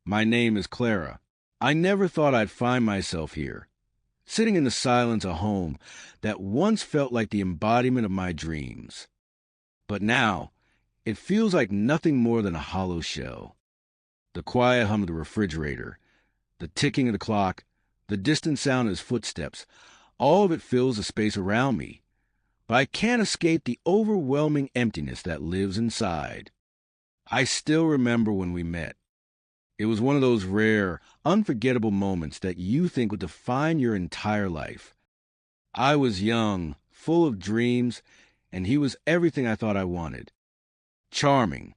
My name is Clara. I never thought I'd find myself here, sitting in the silence of home that once felt like the embodiment of my dreams. But now, it feels like nothing more than a hollow shell. The quiet hum of the refrigerator, the ticking of the clock, the distant sound of his footsteps, all of it fills the space around me. But I can't escape the overwhelming emptiness that lives inside. I still remember when we met. It was one of those rare, unforgettable moments that you think would define your entire life. I was young, full of dreams, and he was everything I thought I wanted. Charming,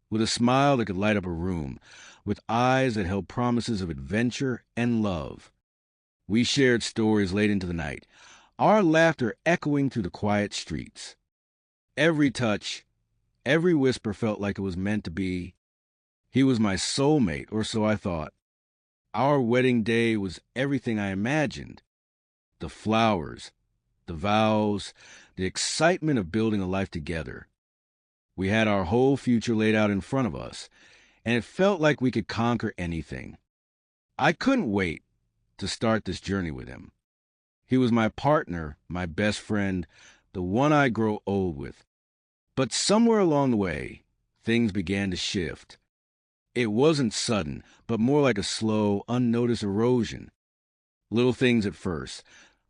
with a smile that could light up a room, with eyes that held promises of adventure and love. We shared stories late into the night, our laughter echoing through the quiet streets. Every touch, every whisper felt like it was meant to be. He was my soulmate, or so I thought. Our wedding day was everything I imagined. The flowers, the vows, the excitement of building a life together. We had our whole future laid out in front of us, and it felt like we could conquer anything. I couldn't wait to start this journey with him. He was my partner, my best friend, the one I'd grow old with. But somewhere along the way, things began to shift. It wasn't sudden, but more like a slow, unnoticed erosion. Little things at first,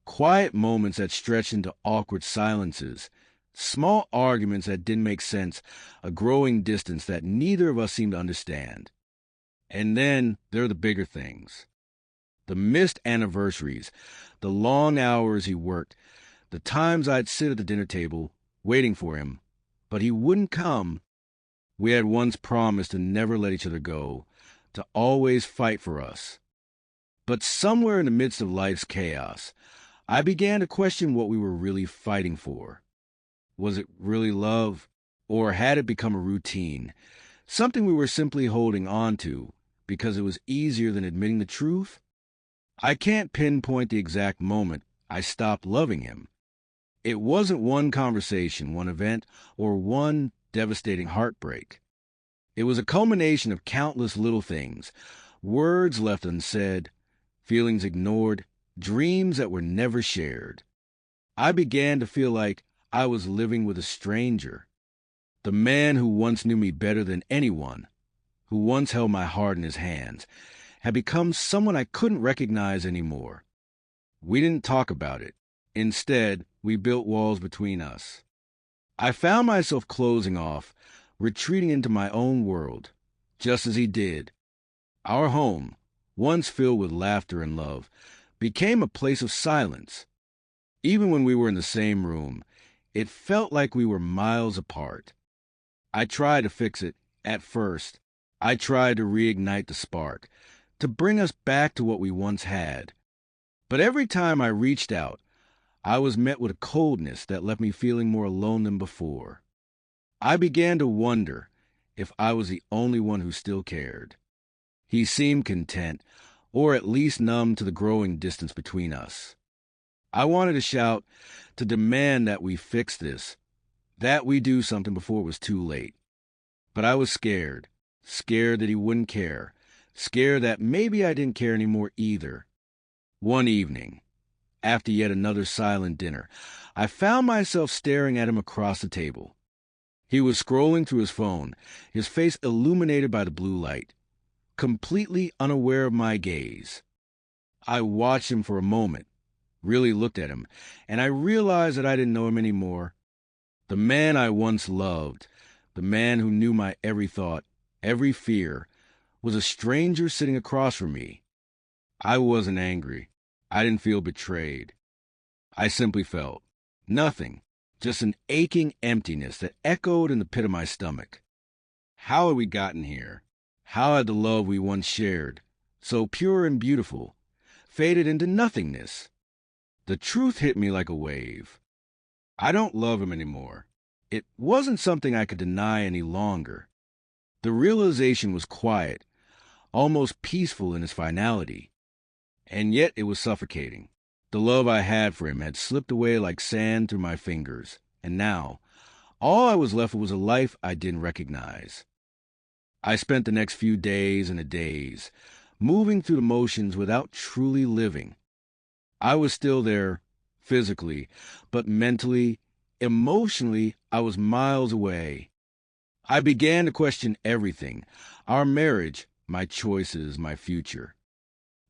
quiet moments that stretched into awkward silences, small arguments that didn't make sense, a growing distance that neither of us seemed to understand. And then there are the bigger things. The missed anniversaries, the long hours he worked, the times I'd sit at the dinner table, waiting for him, but he wouldn't come. We had once promised to never let each other go, to always fight for us. But somewhere in the midst of life's chaos, I began to question what we were really fighting for. Was it really love, or had it become a routine, something we were simply holding on to because it was easier than admitting the truth? I can't pinpoint the exact moment I stopped loving him. It wasn't one conversation, one event, or one devastating heartbreak. It was a culmination of countless little things, words left unsaid, feelings ignored, dreams that were never shared. I began to feel like I was living with a stranger. The man who once knew me better than anyone, who once held my heart in his hands, had become someone I couldn't recognize anymore. We didn't talk about it. Instead, we built walls between us. I found myself closing off, retreating into my own world, just as he did. Our home, once filled with laughter and love, became a place of silence. Even when we were in the same room, it felt like we were miles apart. I tried to fix it at first. I tried to reignite the spark, to bring us back to what we once had. But every time I reached out, I was met with a coldness that left me feeling more alone than before. I began to wonder if I was the only one who still cared. He seemed content, or at least numb to the growing distance between us. I wanted to shout, to demand that we fix this, that we do something before it was too late. But I was scared that he wouldn't care, scared that maybe I didn't care anymore either. One evening, after yet another silent dinner, I found myself staring at him across the table. He was scrolling through his phone, his face illuminated by the blue light, completely unaware of my gaze. I watched him for a moment, really looked at him, and I realized that I didn't know him anymore. The man I once loved, the man who knew my every thought, every fear, was a stranger sitting across from me. I wasn't angry. I didn't feel betrayed. I simply felt nothing, just an aching emptiness that echoed in the pit of my stomach. How had we gotten here? How had the love we once shared, so pure and beautiful, faded into nothingness? The truth hit me like a wave. I don't love him anymore. It wasn't something I could deny any longer. The realization was quiet, almost peaceful in its finality. And yet it was suffocating. The love I had for him had slipped away like sand through my fingers, and now all I was left with was a life I didn't recognize. I spent the next few days and a days moving through the motions without truly living. I was still there physically, but mentally, emotionally, I was miles away. I began to question everything: our marriage, my choices, my future.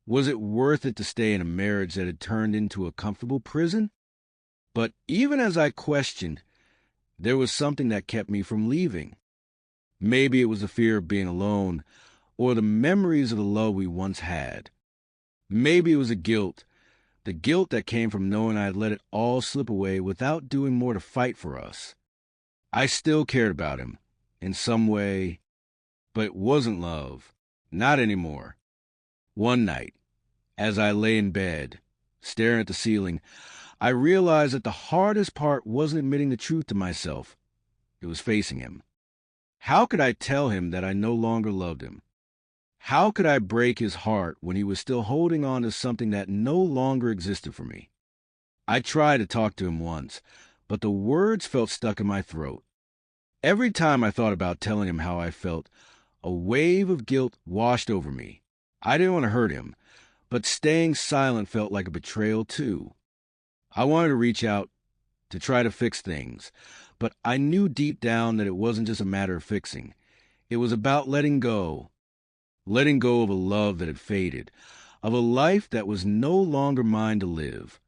Was it worth it to stay in a marriage that had turned into a comfortable prison? But even as I questioned, there was something that kept me from leaving. Maybe it was the fear of being alone, or the memories of the love we once had. Maybe it was the guilt that came from knowing I had let it all slip away without doing more to fight for us. I still cared about him, in some way, but it wasn't love. Not anymore. One night, as I lay in bed, staring at the ceiling, I realized that the hardest part wasn't admitting the truth to myself. It was facing him. How could I tell him that I no longer loved him? How could I break his heart when he was still holding on to something that no longer existed for me? I tried to talk to him once, but the words felt stuck in my throat. Every time I thought about telling him how I felt, a wave of guilt washed over me. I didn't want to hurt him, but staying silent felt like a betrayal too. I wanted to reach out, to try to fix things, but I knew deep down that it wasn't just a matter of fixing. It was about letting go of a love that had faded, of a life that was no longer mine to live.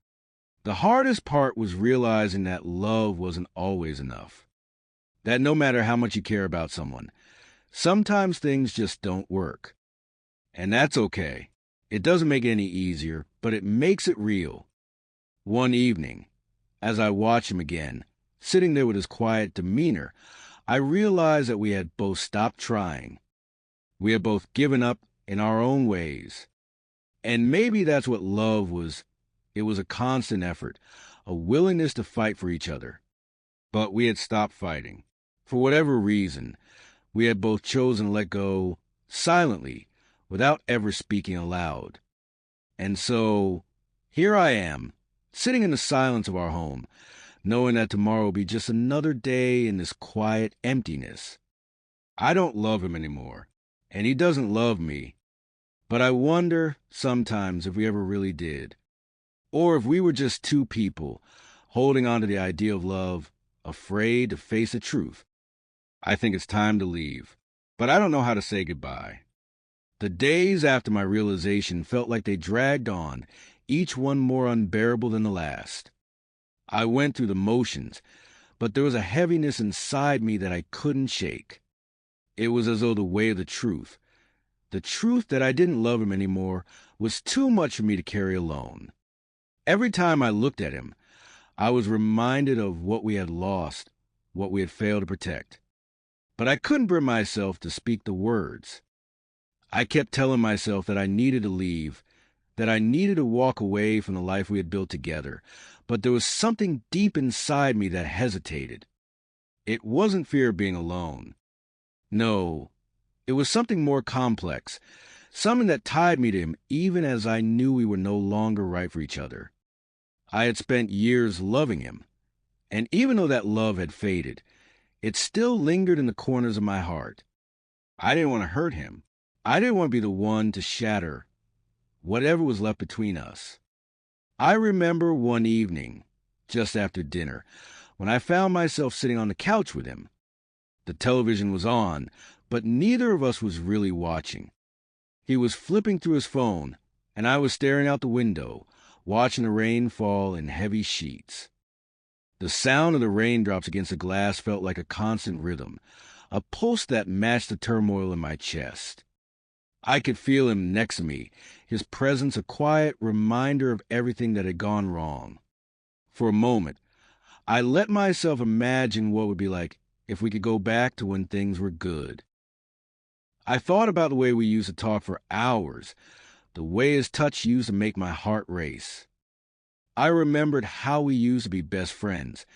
The hardest part was realizing that love wasn't always enough. That no matter how much you care about someone, sometimes things just don't work. And that's okay. It doesn't make it any easier, but it makes it real. One evening, as I watched him again, sitting there with his quiet demeanor, I realized that we had both stopped trying. We had both given up in our own ways. And maybe that's what love was. It was a constant effort, a willingness to fight for each other. But we had stopped fighting. For whatever reason, we had both chosen to let go silently, without ever speaking aloud. And so, here I am, sitting in the silence of our home, knowing that tomorrow will be just another day in this quiet emptiness. I don't love him anymore, and he doesn't love me. But I wonder sometimes if we ever really did. Or if we were just two people holding on to the idea of love, afraid to face the truth. I think it's time to leave, but I don't know how to say goodbye. The days after my realization felt like they dragged on, each one more unbearable than the last. I went through the motions, but there was a heaviness inside me that I couldn't shake. It was as though the weight of the truth that I didn't love him anymore, was too much for me to carry alone. Every time I looked at him, I was reminded of what we had lost, what we had failed to protect. But I couldn't bring myself to speak the words. I kept telling myself that I needed to leave, that I needed to walk away from the life we had built together, but there was something deep inside me that hesitated. It wasn't fear of being alone. No, it was something more complex, something that tied me to him even as I knew we were no longer right for each other. I had spent years loving him, and even though that love had faded, it still lingered in the corners of my heart. I didn't want to hurt him. I didn't want to be the one to shatter whatever was left between us. I remember one evening, just after dinner, when I found myself sitting on the couch with him. The television was on, but neither of us was really watching. He was flipping through his phone, and I was staring out the window, watching the rain fall in heavy sheets. The sound of the raindrops against the glass felt like a constant rhythm, a pulse that matched the turmoil in my chest. I could feel him next to me, his presence a quiet reminder of everything that had gone wrong. For a moment, I let myself imagine what it would be like if we could go back to when things were good. I thought about the way we used to talk for hours, the way his touch used to make my heart race. I remembered how we used to be best friends,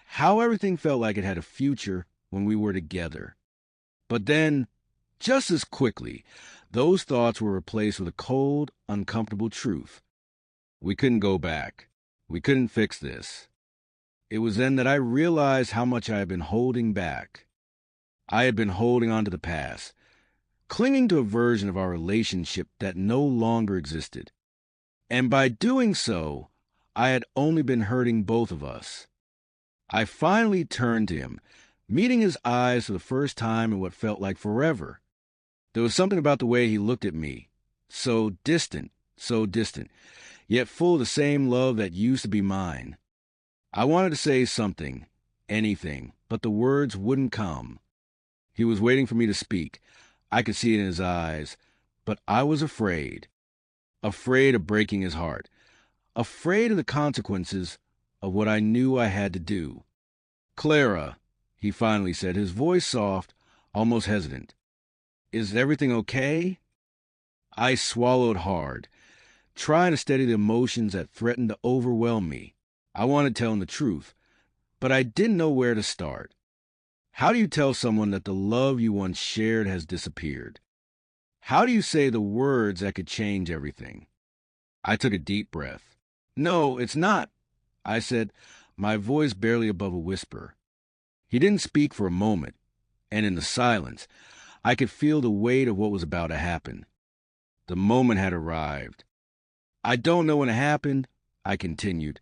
how everything felt like it had a future when we were together. But then, just as quickly, those thoughts were replaced with a cold, uncomfortable truth. We couldn't go back. We couldn't fix this. It was then that I realized how much I had been holding back. I had been holding on to the past, clinging to a version of our relationship that no longer existed. And by doing so, I had only been hurting both of us. I finally turned to him, meeting his eyes for the first time in what felt like forever. There was something about the way he looked at me, so distant, yet full of the same love that used to be mine. I wanted to say something, anything, but the words wouldn't come. He was waiting for me to speak. I could see it in his eyes, but I was afraid of breaking his heart, afraid of the consequences of what I knew I had to do. "Clara," he finally said, his voice soft, almost hesitant. "Is everything okay?" I swallowed hard, trying to steady the emotions that threatened to overwhelm me. I wanted to tell him the truth, but I didn't know where to start. How do you tell someone that the love you once shared has disappeared? How do you say the words that could change everything? I took a deep breath. "No, it's not," I said, my voice barely above a whisper. He didn't speak for a moment, and in the silence, I could feel the weight of what was about to happen. The moment had arrived. "I don't know when it happened," I continued,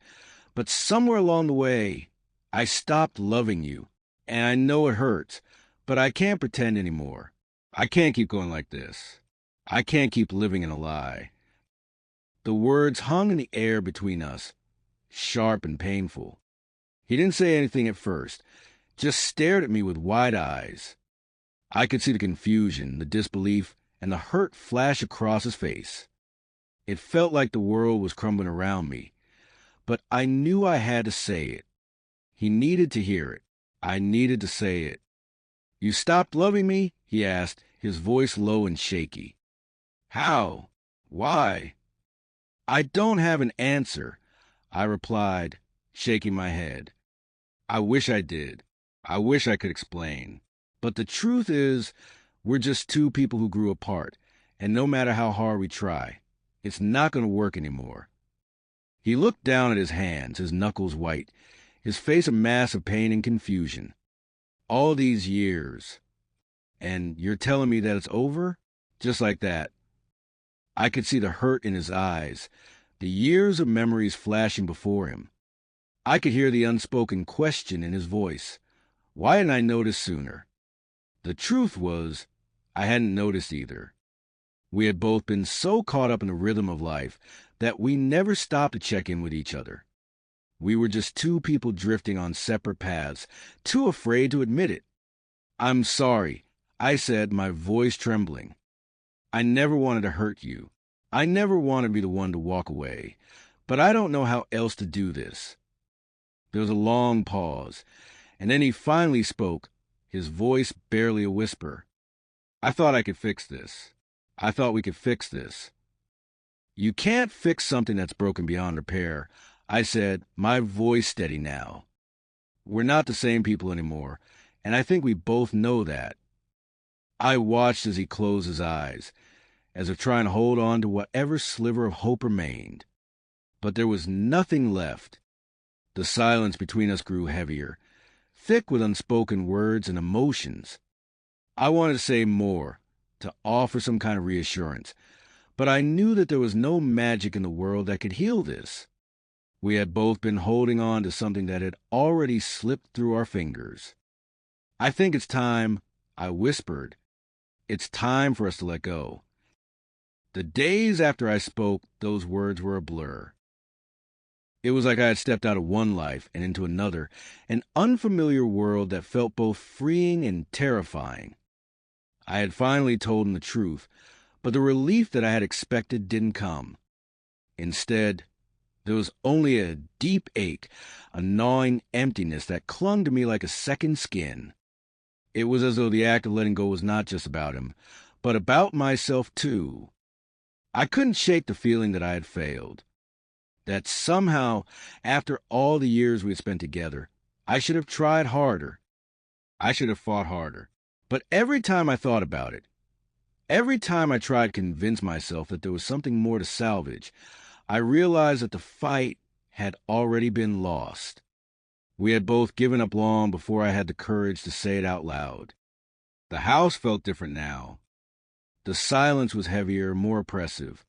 "but somewhere along the way, I stopped loving you. And I know it hurts, but I can't pretend anymore. I can't keep going like this. I can't keep living in a lie." The words hung in the air between us, sharp and painful. He didn't say anything at first, just stared at me with wide eyes. I could see the confusion, the disbelief, and the hurt flash across his face. It felt like the world was crumbling around me, but I knew I had to say it. He needed to hear it. I needed to say it. "You stopped loving me?" he asked, his voice low and shaky. "How? Why?" "I don't have an answer," I replied, shaking my head. "I wish I did. I wish I could explain. But the truth is, we're just two people who grew apart, and no matter how hard we try, it's not going to work anymore." He looked down at his hands, his knuckles white, his face a mass of pain and confusion. "All these years, and you're telling me that it's over?" Just like that. I could see the hurt in his eyes, the years of memories flashing before him. I could hear the unspoken question in his voice. Why hadn't I noticed sooner? The truth was, I hadn't noticed either. We had both been so caught up in the rhythm of life that we never stopped to check in with each other. We were just two people drifting on separate paths, too afraid to admit it. "I'm sorry," I said, my voice trembling. "I never wanted to hurt you. I never wanted to be the one to walk away. But I don't know how else to do this." There was a long pause, and then he finally spoke, his voice barely a whisper. "I thought I could fix this. I thought we could fix this." "You can't fix something that's broken beyond repair," I said, my voice steady now. "We're not the same people anymore, and I think we both know that." I watched as he closed his eyes, as if trying to hold on to whatever sliver of hope remained. But there was nothing left. The silence between us grew heavier, thick with unspoken words and emotions. I wanted to say more, to offer some kind of reassurance, but I knew that there was no magic in the world that could heal this. We had both been holding on to something that had already slipped through our fingers. "I think it's time," I whispered. "It's time for us to let go." The days after I spoke, those words were a blur. It was like I had stepped out of one life and into another, an unfamiliar world that felt both freeing and terrifying. I had finally told him the truth, but the relief that I had expected didn't come. Instead, there was only a deep ache, a gnawing emptiness that clung to me like a second skin. It was as though the act of letting go was not just about him, but about myself too. I couldn't shake the feeling that I had failed. That somehow, after all the years we had spent together, I should have tried harder. I should have fought harder. But every time I thought about it, every time I tried to convince myself that there was something more to salvage, I realized that the fight had already been lost. We had both given up long before I had the courage to say it out loud. The house felt different now. The silence was heavier, more oppressive.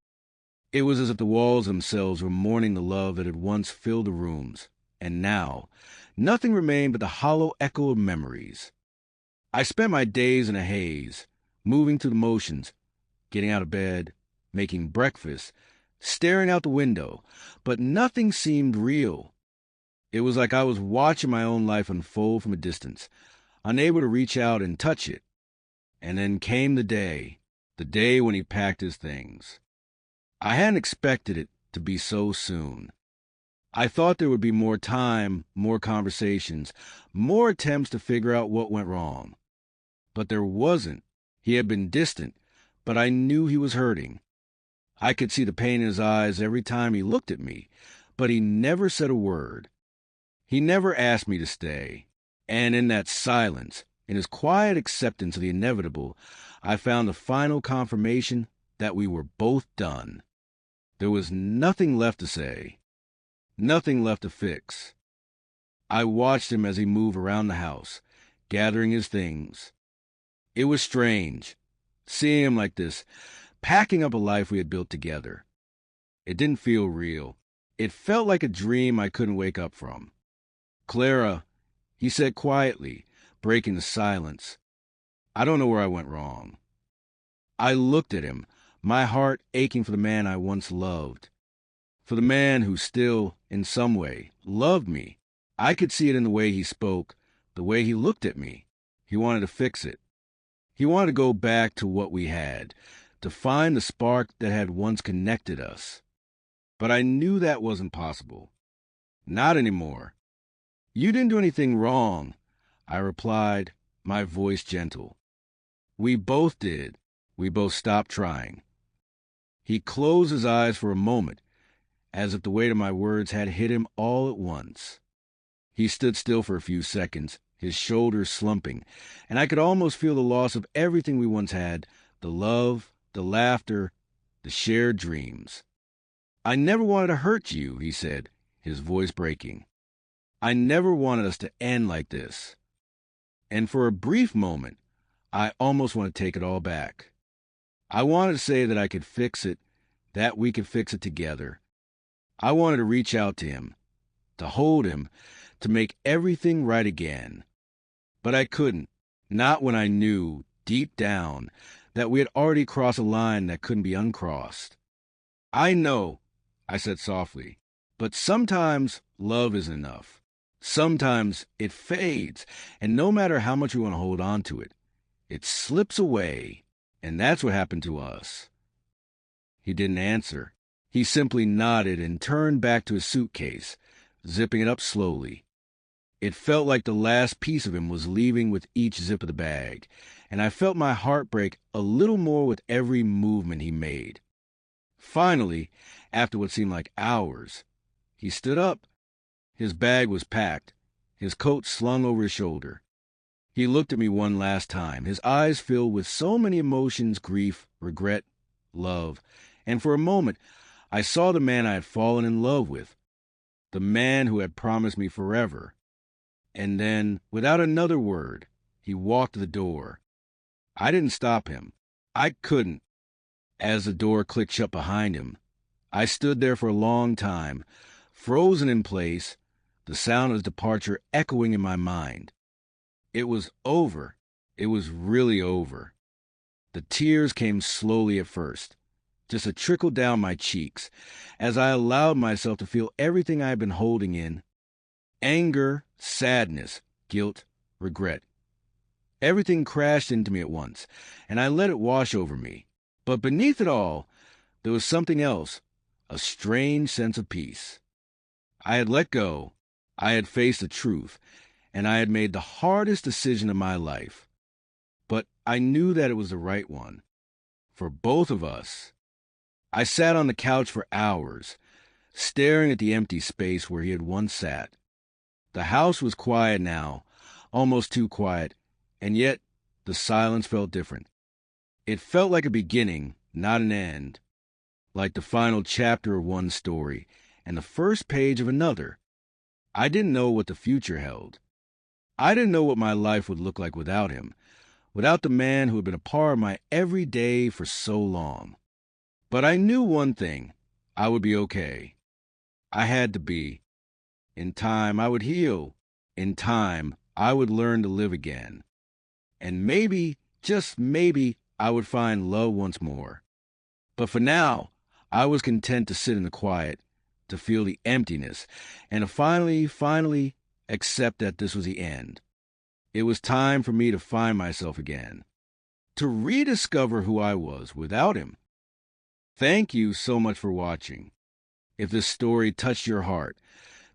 It was as if the walls themselves were mourning the love that had once filled the rooms, and now nothing remained but the hollow echo of memories. I spent my days in a haze, moving through the motions, getting out of bed, making breakfast, staring out the window, but nothing seemed real. It was like I was watching my own life unfold from a distance, unable to reach out and touch it. And then came the day when he packed his things. I hadn't expected it to be so soon. I thought there would be more time, more conversations, more attempts to figure out what went wrong. But there wasn't. He had been distant, but I knew he was hurting. I could see the pain in his eyes every time he looked at me, but he never said a word. He never asked me to stay. And in that silence, in his quiet acceptance of the inevitable, I found the final confirmation that we were both done. There was nothing left to say, nothing left to fix. I watched him as he moved around the house, gathering his things. It was strange, seeing him like this, packing up a life we had built together. It didn't feel real. It felt like a dream I couldn't wake up from. "Clara," he said quietly, breaking the silence, "I don't know where I went wrong." I looked at him, my heart aching for the man I once loved, for the man who still, in some way, loved me. I could see it in the way he spoke, the way he looked at me. He wanted to fix it. He wanted to go back to what we had, to find the spark that had once connected us. But I knew that wasn't possible. Not anymore. "You didn't do anything wrong," I replied, my voice gentle. "We both did. We both stopped trying." He closed his eyes for a moment, as if the weight of my words had hit him all at once. He stood still for a few seconds, his shoulders slumping, and I could almost feel the loss of everything we once had, the love, the laughter, the shared dreams. "I never wanted to hurt you," he said, his voice breaking. "I never wanted us to end like this." And for a brief moment, I almost want to take it all back. I wanted to say that I could fix it, that we could fix it together. I wanted to reach out to him, to hold him, to make everything right again. But I couldn't, not when I knew, deep down, that we had already crossed a line that couldn't be uncrossed. "I know," I said softly, "but sometimes love isn't enough. Sometimes it fades, and no matter how much we want to hold on to it, it slips away, and that's what happened to us." He didn't answer. He simply nodded and turned back to his suitcase, zipping it up slowly. It felt like the last piece of him was leaving with each zip of the bag, and I felt my heart break a little more with every movement he made. Finally, after what seemed like hours, he stood up. His bag was packed, his coat slung over his shoulder. He looked at me one last time, his eyes filled with so many emotions, grief, regret, love, and for a moment I saw the man I had fallen in love with, the man who had promised me forever. And then, without another word, he walked to the door. I didn't stop him. I couldn't. As the door clicked shut behind him, I stood there for a long time, frozen in place, the sound of his departure echoing in my mind. It was over. It was really over. The tears came slowly at first, just a trickle down my cheeks, as I allowed myself to feel everything I had been holding in. Anger, sadness, guilt, regret. Everything crashed into me at once, and I let it wash over me. But beneath it all, there was something else, a strange sense of peace. I had let go, I had faced the truth, and I had made the hardest decision of my life. But I knew that it was the right one, for both of us. I sat on the couch for hours, staring at the empty space where he had once sat. The house was quiet now, almost too quiet, and yet the silence felt different. It felt like a beginning, not an end, like the final chapter of one story and the first page of another. I didn't know what the future held. I didn't know what my life would look like without him, without the man who had been a part of my every day for so long. But I knew one thing: I would be okay. I had to be. In time, I would heal. In time, I would learn to live again. And maybe, just maybe, I would find love once more. But for now, I was content to sit in the quiet, to feel the emptiness, and to finally accept that this was the end. It was time for me to find myself again, to rediscover who I was without him. Thank you so much for watching. If this story touched your heart,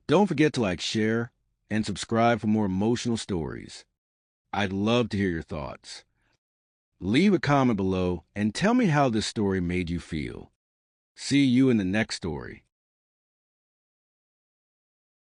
don't forget to like, share, and subscribe for more emotional stories. I'd love to hear your thoughts. Leave a comment below and tell me how this story made you feel. See you in the next story.